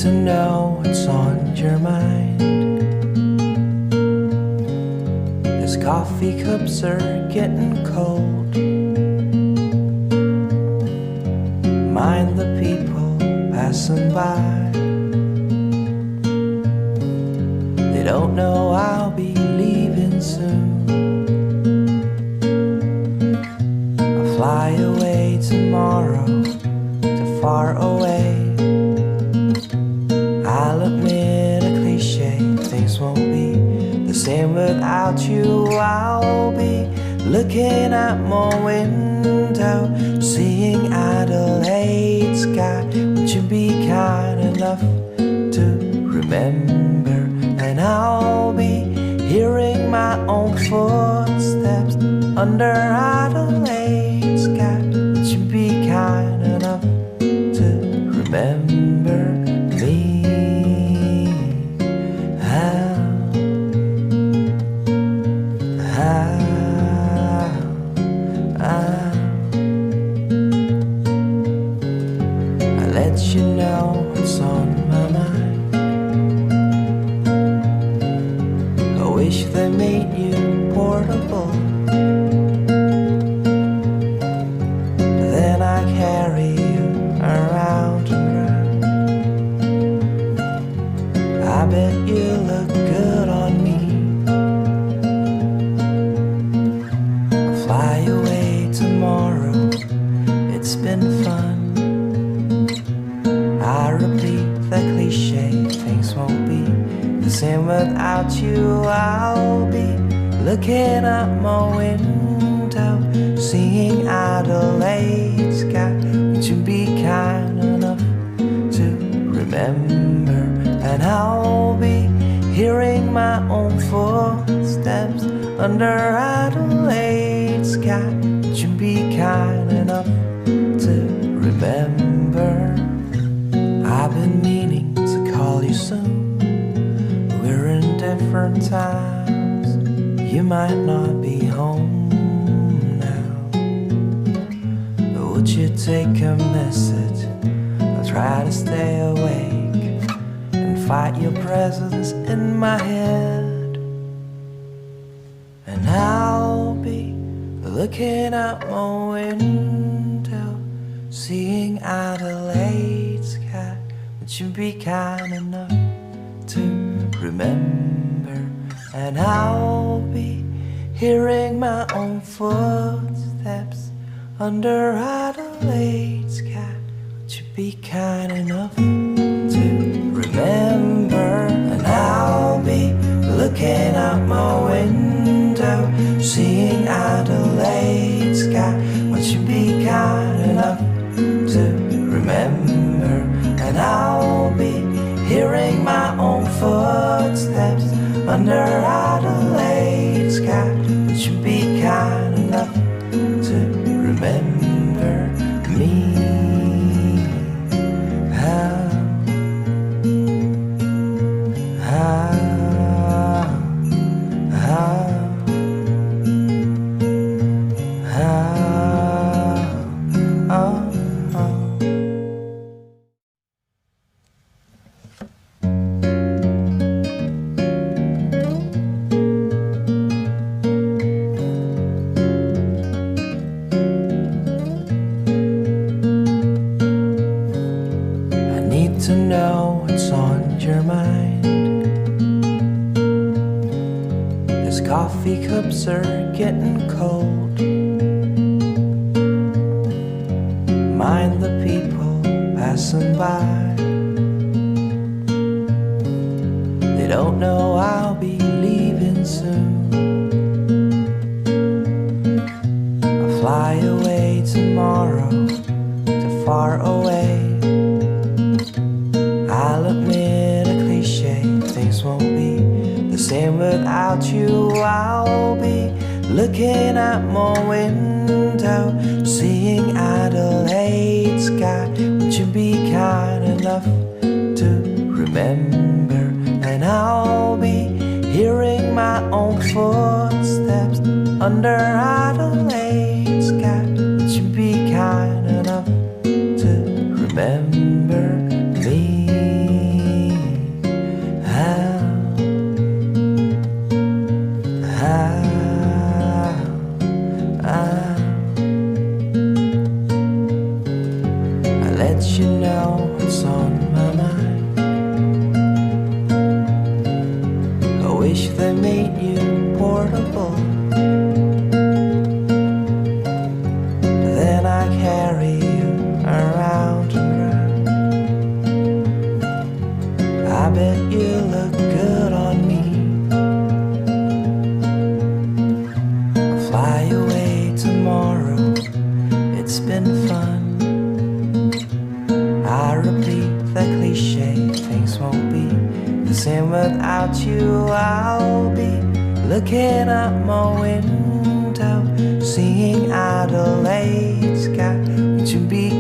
to know what's on your mind. These coffee cups are getting cold. Mind the people passing by. They don't know I'll be leaving soon. I'll fly away tomorrow to far away. I'll admit a cliche, things won't be the same without you. I'll be looking out my window, seeing Adelaide sky. Would you be kind enough to remember? And I'll be hearing my own footsteps under Adelaide sky. Would you be kind enough to remember me? I let you know what's on my mind. I wish they made you portable. Then I carry you around and round. I bet you look good on me. I'll fly away tomorrow. It's been fun. I repeat the cliche, things won't be the same without you. I'll be looking out my window, seeing Adelaide sky. Would you be kind enough to remember? And I'll be hearing my own footsteps under Adelaide sky. Would you be kind enough to remember? I've been meaning to call you soon. We're in different times. You might not be home now, but would you take a message? I'll try to stay awake and fight your presence in my head. And I'll be looking out my window, seeing Adelaide sky. Would you be kind enough to remember? And I'll be hearing my own footsteps under Adelaide sky. Would you be kind enough to remember? And I'll be looking out my window, seeing Adelaide sky. Would you be kind enough to remember? And I'll be hearing my own footsteps under Adelaide sky. Would you be kind enough to remember me? To know what's on your mind. These coffee cups are getting cold. Mind the people passing by. They don't know I'll be leaving soon. I'll fly away tomorrow to far away. I'll admit a cliche, things won't be the same without you. I'll be looking out my window, seeing Adelaide sky. Would you be kind enough to remember? And I'll be hearing my own footsteps under Adelaide sky. Would you be kind enough to remember me? cliche, things won't be the same without you. I'll be looking out my window, seeing out a late sky. Would you be